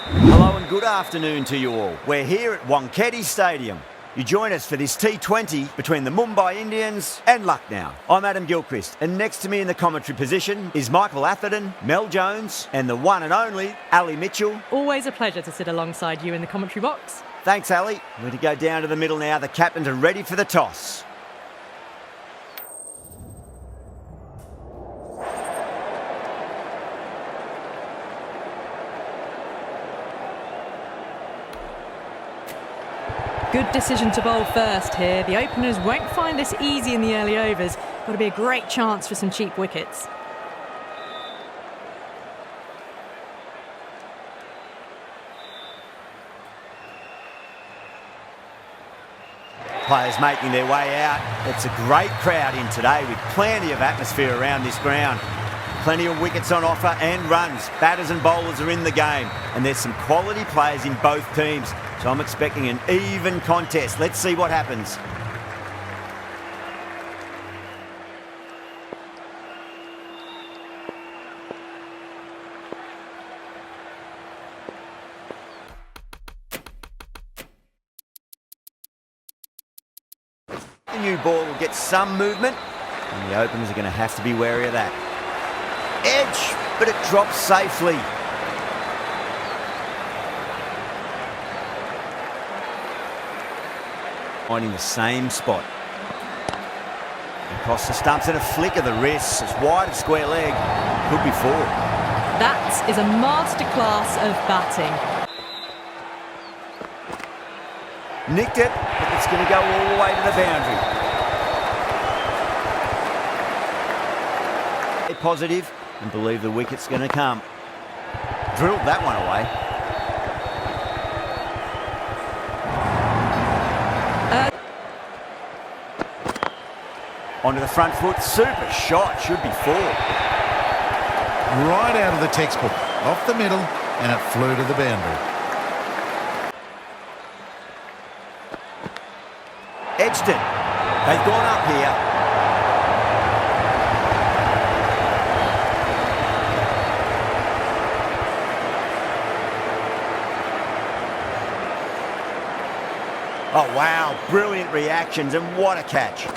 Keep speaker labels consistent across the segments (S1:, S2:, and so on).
S1: Hello and good afternoon to you all. We're here at Wankhede Stadium. You join us for this T20 between the Mumbai Indians and Lucknow. I'm Adam Gilchrist, and next to me in the commentary position is Michael Atherton, Mel Jones, and the one and only Ali Mitchell.
S2: Always a pleasure to sit alongside you in the commentary box.
S1: Thanks, Ali. We're to go down to the middle now. The captains are ready for the toss.
S2: Good decision to bowl first here. The openers won't find this easy in the early overs. Got to be a great chance for some cheap wickets.
S1: Players making their way out. It's a great crowd in today with plenty of atmosphere around this ground. Plenty of wickets on offer and runs. Batters and bowlers are in the game, and there's some quality players in both teams. So I'm expecting an even contest. Let's see what happens. The new ball will get some movement, and the openers are going to have to be wary of that. Edge, but it drops safely. Finding the same spot. Across the stumps and a flick of the wrist. It's wide of square leg. Could be four.
S2: That is a masterclass of batting.
S1: Nicked it, but it's going to go all the way to the boundary. Positive and believe the wicket's going to come. Drilled that one away. Onto the front foot, super shot, should be four.
S3: Right out of the textbook, off the middle, and it flew to the boundary.
S1: Edged it. They've gone up here. Oh wow, brilliant reactions and what a catch.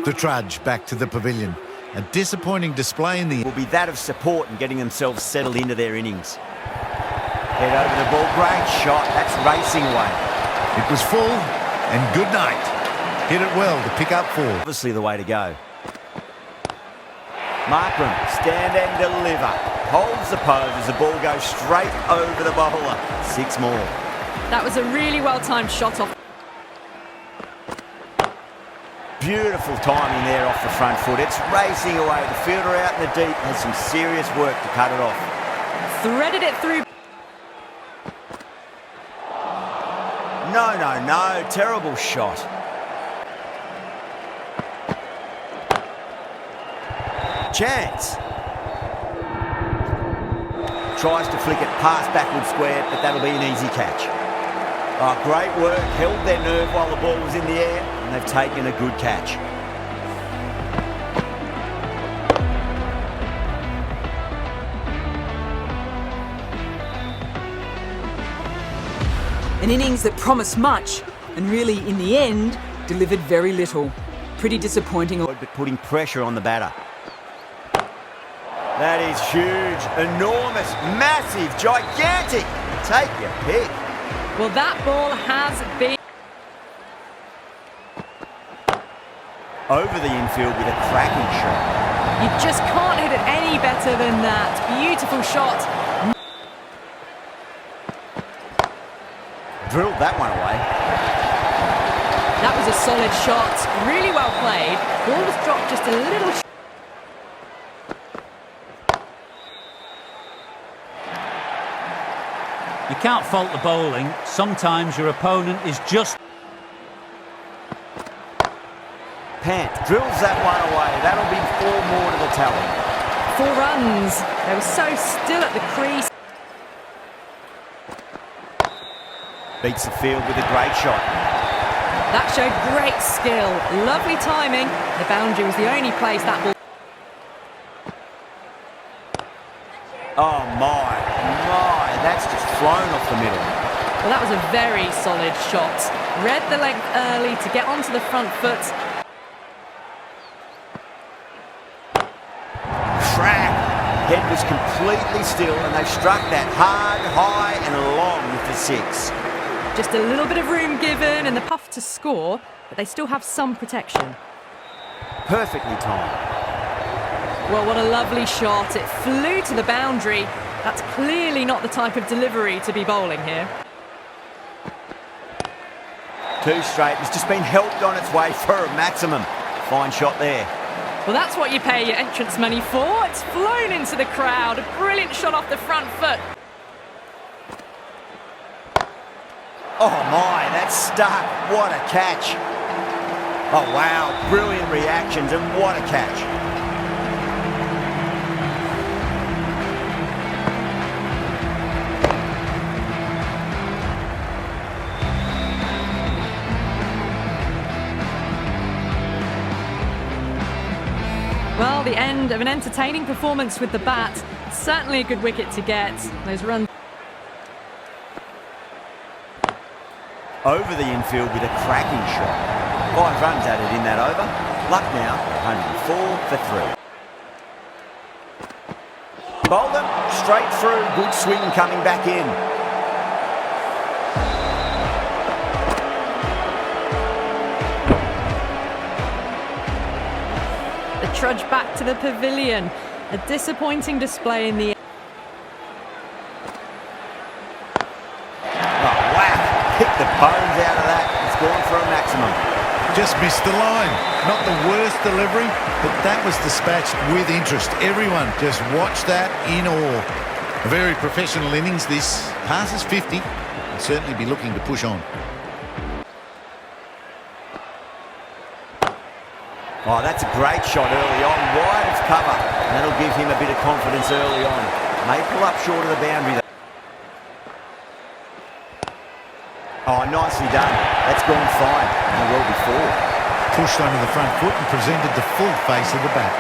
S3: The trudge back to the pavilion. A disappointing display in the...
S1: will be that of support and getting themselves settled into their innings. Head over the ball, great shot, that's racing away.
S3: It was full and good night. Hit it well to pick up four.
S1: Obviously the way to go. Markram, stand and deliver. Holds the pose as the ball goes straight over the bowler. Six more.
S2: That was a really well-timed shot off.
S1: Beautiful timing there off the front foot. It's racing away. The fielder out in the deep has some serious work to cut it off.
S2: Threaded it through.
S1: No. Terrible shot. Chance. Tries to flick it past backward square, but that'll be an easy catch. Oh, great work. Held their nerve while the ball was in the air, and they've taken a good catch.
S4: An innings that promised much, and really, in the end, delivered very little. Pretty disappointing.
S1: But putting pressure on the batter. That is huge, enormous, massive, gigantic. Take your pick.
S2: Well, that ball has been...
S1: over the infield with a cracking shot.
S2: You just can't hit it any better than that. Beautiful shot.
S1: Drilled that one away.
S2: That was a solid shot. Really well played. Ball was dropped just a little...
S5: You can't fault the bowling. Sometimes your opponent is just...
S1: Pant drills that one away. That'll be four more to the tally.
S2: 4 runs. They were so still at the crease.
S1: Beats the field with a great shot.
S2: That showed great skill. Lovely timing. The boundary was the only place that ball...
S1: Oh, my, that's just flown off the middle.
S2: Well, that was a very solid shot. Read the length early to get onto the front foot.
S1: Crack! Head was completely still and they struck that hard, high and long with the 6.
S2: Just a little bit of room given and the puff to score, but they still have some protection.
S1: Perfectly timed.
S2: Well, what a lovely shot. It flew to the boundary. That's clearly not the type of delivery to be bowling here.
S1: 2 straight. It's just been helped on its way for a maximum. Fine shot there.
S2: Well, that's what you pay your entrance money for. It's flown into the crowd. A brilliant shot off the front foot.
S1: Oh my, that's stuck. What a catch. Oh wow, brilliant reactions and what a catch.
S2: Well, the end of an entertaining performance with the bat. Certainly a good wicket to get. Those runs
S1: over the infield with a cracking shot. 5 runs added in that over. Lucknow 104 for 3. Bowled them straight through. Good swing coming back in.
S2: the trudge back to the pavilion. A disappointing display in the end.
S1: Oh, whack! Pick the bones out of that. It's gone for a maximum.
S3: Just missed the line. Not the worst delivery, but that was dispatched with interest. Everyone just watched that in awe. A very professional innings this. Passes 50. Will certainly be looking to push on.
S1: Oh, that's a great shot early on. Wide of cover. And that'll give him a bit of confidence early on. May pull up short of the boundary. Oh, nicely done. That's gone fine. And well before.
S3: Pushed onto the front foot and presented the full face of the bat.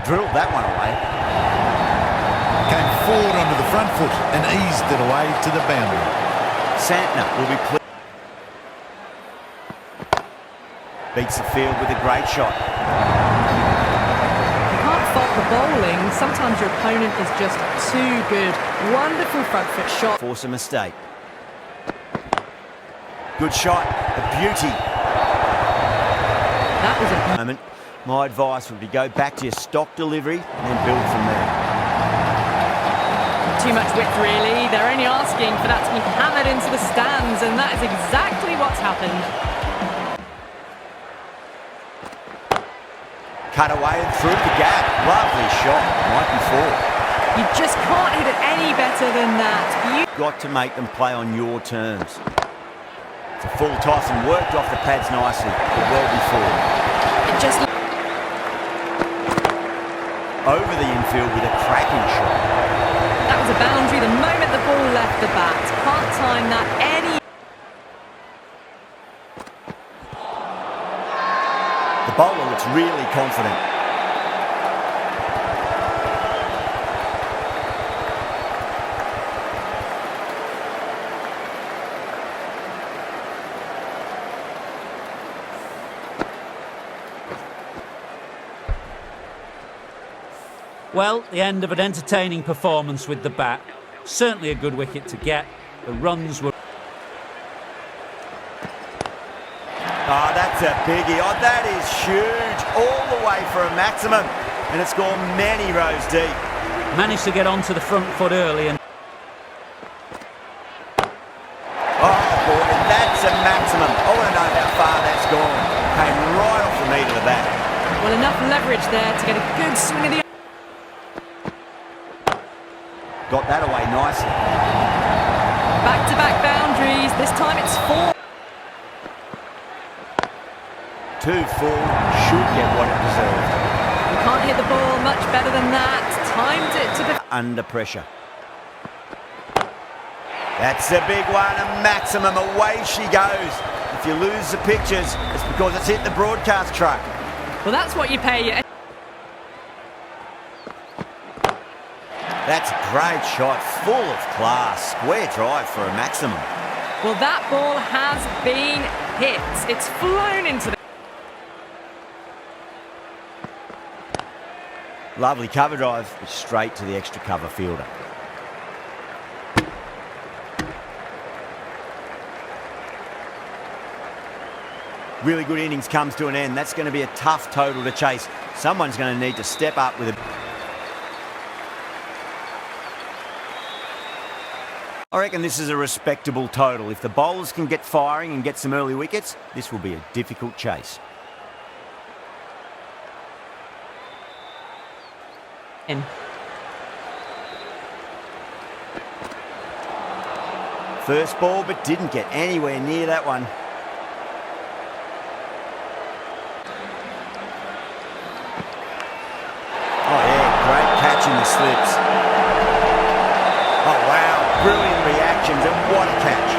S1: Drilled that one away.
S3: Came forward onto the front foot and eased it away to the boundary.
S1: Santner will be pleased. Beats the field with a great shot.
S2: You can't fault the bowling. Sometimes your opponent is just too good. Wonderful front foot shot.
S1: Force a mistake. Good shot. A beauty.
S2: That was a
S1: Moment. My advice would be go back to your stock delivery and then build from there.
S2: too much width, really. They're only asking for that to be hammered into the stands, and that is exactly what's happened.
S1: Cut away and through the gap. Lovely shot. Might be 4.
S2: You just can't hit it any better than that.
S1: You've got to make them play on your terms. It's a full toss and worked off the pads nicely, but well before.
S2: It just
S1: over the infield with a cracking shot.
S2: That was a boundary the moment the ball left the bat. Can't time that any.
S1: The bowler looks really confident.
S5: Well, the end of an entertaining performance with the bat. Certainly a good wicket to get. The runs were...
S1: Oh, that's a biggie. Oh, that is huge. All the way for a maximum. And it's gone many rows deep.
S5: Managed to get onto the front foot early and...
S1: Oh, boy, that's a maximum. I want to know how far that's gone. Came right off the meat of the bat.
S2: Well, enough leverage there to get a good swing of the.
S1: Got that away nicely.
S2: Back-to-back boundaries. This time it's 4.
S1: 2-4 should get what it deserved.
S2: You can't hit the ball much better than that. Timed it to the.
S1: Under pressure. That's a big one, a maximum. Away she goes. If you lose the pictures, it's because it's hit the broadcast truck.
S2: Well, that's what you pay.
S1: That's a great shot, full of class. Square drive for a maximum.
S2: Well, that ball has been hit. It's flown into the...
S1: Lovely cover drive, straight to the extra cover fielder. Really good innings comes to an end. That's going to be a tough total to chase. Someone's going to need to step up with a... I reckon this is a respectable total. If the bowlers can get firing and get some early wickets, this will be a difficult chase.
S2: In.
S1: First ball, but didn't get anywhere near that one. Oh yeah, great catch in the slips. Oh wow, brilliant reactions and what a catch.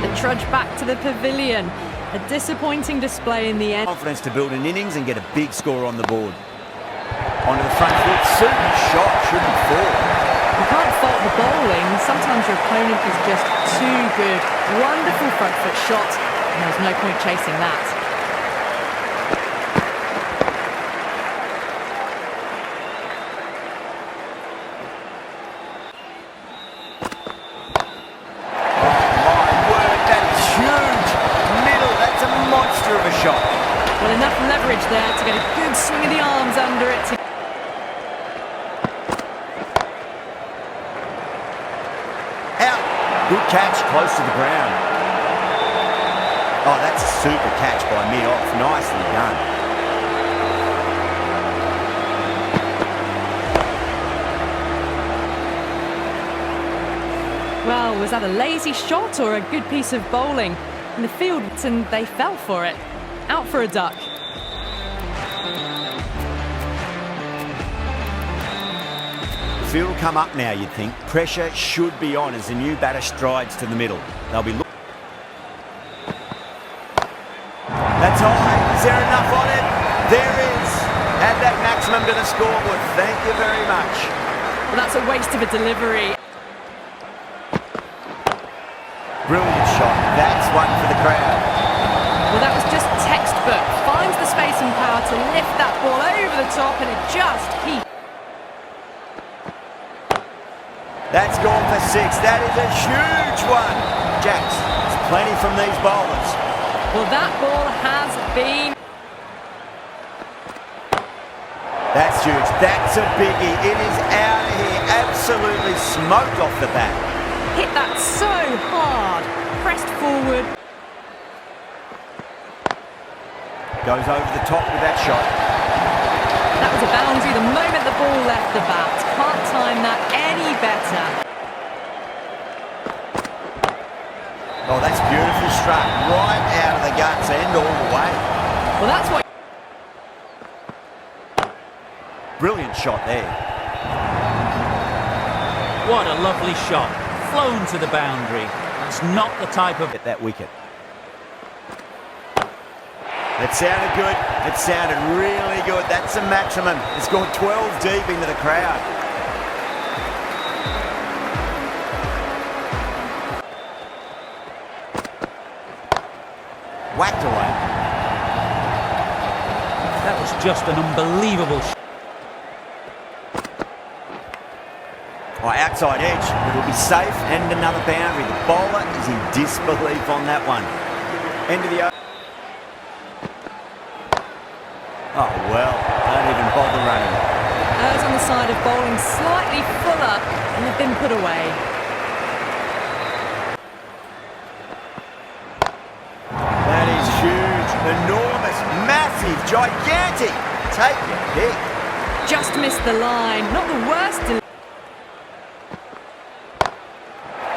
S2: The trudge back to the pavilion. A disappointing display in the end.
S1: Confidence to build an innings and get a big score on the board. Onto the front foot, super shot, shouldn't fall.
S2: You can't fault the bowling. Sometimes your opponent is just too good. Wonderful front foot shot, and there's no point chasing that.
S1: Of a shot.
S2: Well, enough leverage there to get a good swing of the arms under it.
S1: Out. Good catch, close to the ground. Oh, that's a super catch by mid-off. Nicely done.
S2: Well, was that a lazy shot or a good piece of bowling? In the field, and they fell for it. Out for a duck.
S1: The field will come up now, you'd think. Pressure should be on as the new batter strides to the middle. They'll be looking. That's high. Is there enough on it? There is. Add that maximum to the scoreboard. Thank you very much.
S2: Well, that's a waste of a delivery.
S1: Brilliant shot. That's one for the crowd.
S2: Well, that was just textbook. Finds the space and power to lift that ball over the top, and it just keeps.
S1: That's gone for 6. That is a huge one. Jacks, there's plenty from these bowlers.
S2: Well, that ball has been...
S1: That's huge. That's a biggie. It is out of here. Absolutely smoked off the bat.
S2: Hit that so hard. Pressed forward.
S1: Goes over the top with that shot.
S2: That was a boundary the moment the ball left the bat. Can't time that any better.
S1: Oh, that's beautiful struck. Right out of the guts and all the way.
S2: Well, that's what...
S1: Brilliant shot there.
S5: What a lovely shot. Flown to the boundary. That's not the type of...
S1: Get that wicket. That sounded good. It sounded really good. That's a maximum. It's gone 12 deep into the crowd. Whacked away.
S5: That was just an unbelievable shot.
S1: Oh, outside edge. It'll be safe and another boundary. The bowler is in disbelief on that one. End of the... Oh, well, don't even bother running.
S2: Errs on the side of bowling slightly fuller, and they've been put away.
S1: That is huge, enormous, massive, gigantic. Take your pick.
S2: Just missed the line. Not the worst.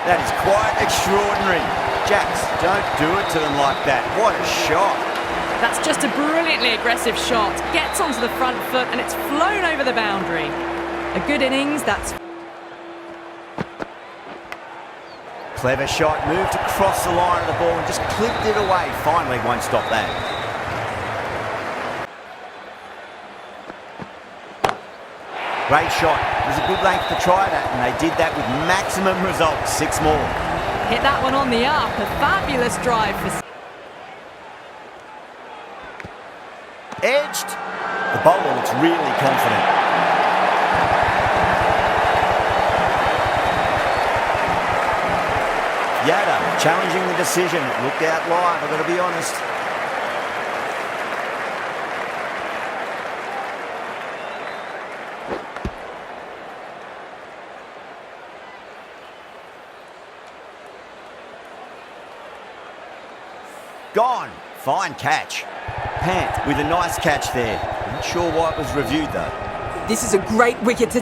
S1: That is quite extraordinary. Jacks, don't do it to them like that. What a shot.
S2: That's just a brilliantly aggressive shot. Gets onto the front foot and it's flown over the boundary. A good innings, that's...
S1: Clever shot, moved across the line of the ball and just clipped it away. Fine leg won't stop that. Great shot. It was a good length to try that, and they did that with maximum results. 6 more.
S2: Hit that one on the up. A fabulous drive for...
S1: Edged. The bowler looks really confident. Yada challenging the decision. It looked out live, I've got to be honest. Gone. Fine catch. Pant with a nice catch there. Not sure why it was reviewed though.
S4: This is a great wicket to...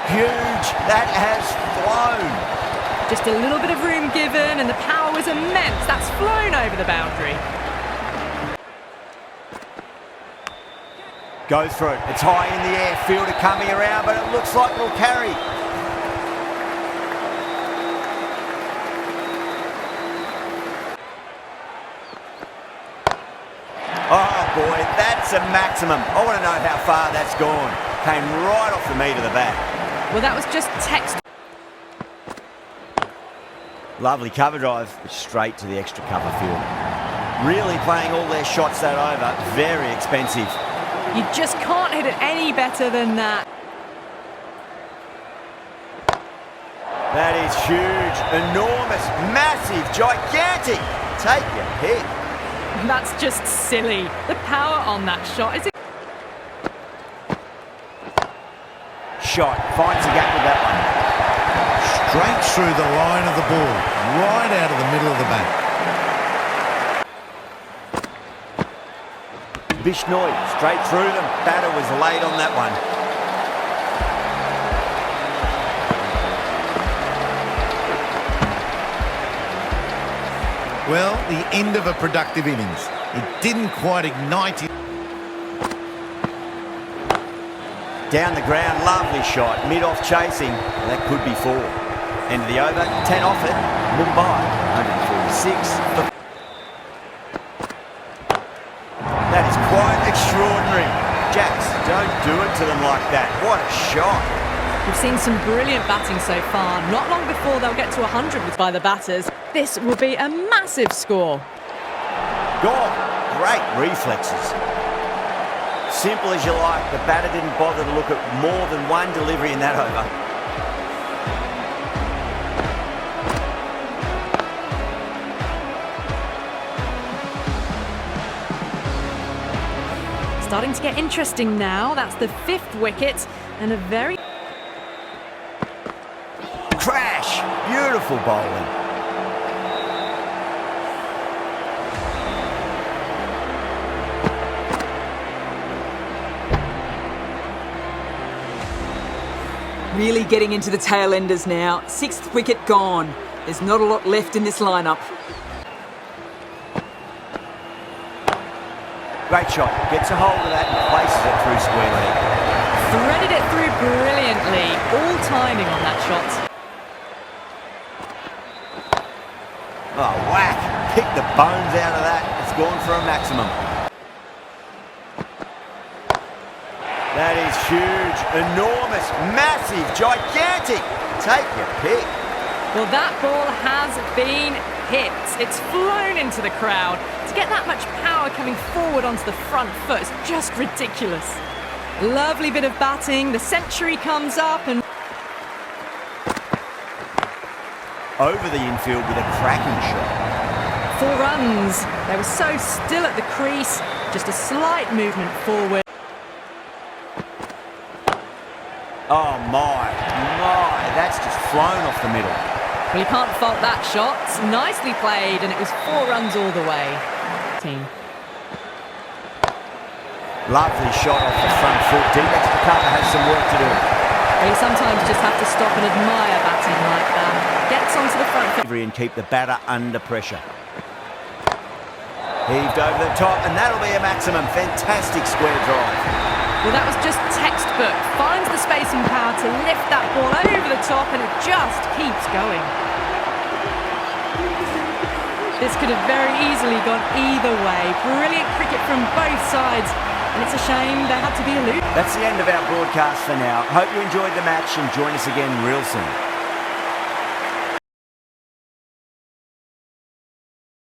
S1: Huge. That has flown.
S2: Just a little bit of room given and the power was immense. That's flown over the boundary.
S1: Goes for it. It's high in the air. Fielder coming around, but it looks like it'll carry. Oh boy, that's a maximum. I want to know how far that's gone. Came right off the meat of the bat.
S2: Well, that was just text.
S1: Lovely cover drive, straight to the extra cover field. Really playing all their shots that over. Very expensive.
S2: You just can't hit it any better than that.
S1: That is huge, enormous, massive, gigantic. Take your pick.
S2: That's just silly. The power on that shot is...
S1: Shot, finds a gap with that one.
S3: Straight through the line of the ball, right out of the middle of the bat.
S1: Bishnoi, straight through them. Batter was late on that one.
S3: Well, the end of a productive innings. It didn't quite ignite it.
S1: Down the ground, lovely shot. Mid-off chasing. That could be 4. End of the over, 10 off it. Mumbai, 146. That is quite extraordinary. Jacks, don't do it to them like that. What a shot.
S2: We've seen some brilliant batting so far. Not long before they'll get to 100 by the batters. This will be a massive score.
S1: Gone. Great reflexes. Simple as you like. The batter didn't bother to look at more than one delivery in that over.
S2: Starting to get interesting now. That's the 5th wicket and a very...
S1: Crash! Beautiful bowling.
S4: Really getting into the tail enders now. 6th wicket gone. There's not a lot left in this lineup.
S1: Great shot. Gets a hold of that and places it through square leg.
S2: Threaded it through brilliantly. All timing on that shot.
S1: Oh, whack. Pick the bones out of that. It's gone for a maximum. That is huge, enormous, massive, gigantic. Take your pick.
S2: Well, that ball has been hit. It's flown into the crowd. To get that much power coming forward onto the front foot is just ridiculous. Lovely bit of batting. The century comes up and...
S1: Over the infield with a cracking shot.
S2: 4 runs. They were so still at the crease. Just a slight movement forward.
S1: Oh my, that's just flown off the middle.
S2: Well, you can't fault that shot. Nicely played, and it was 4 runs all the way. Team.
S1: Lovely shot off the front foot. Deep extra cover has some work to do.
S2: Well, you sometimes just have to stop and admire batting like that. Gets onto the front foot.
S1: And keep the batter under pressure. Heaved over the top, and that'll be a maximum. Fantastic square drive.
S2: Well, that was just textbook. Finds the space and power to lift that ball over the stop, and it just keeps going. This could have very easily gone either way. Brilliant cricket from both sides, and it's a shame there had to be a loop.
S1: That's the end of our broadcast for now. Hope you enjoyed the match and join us again real soon.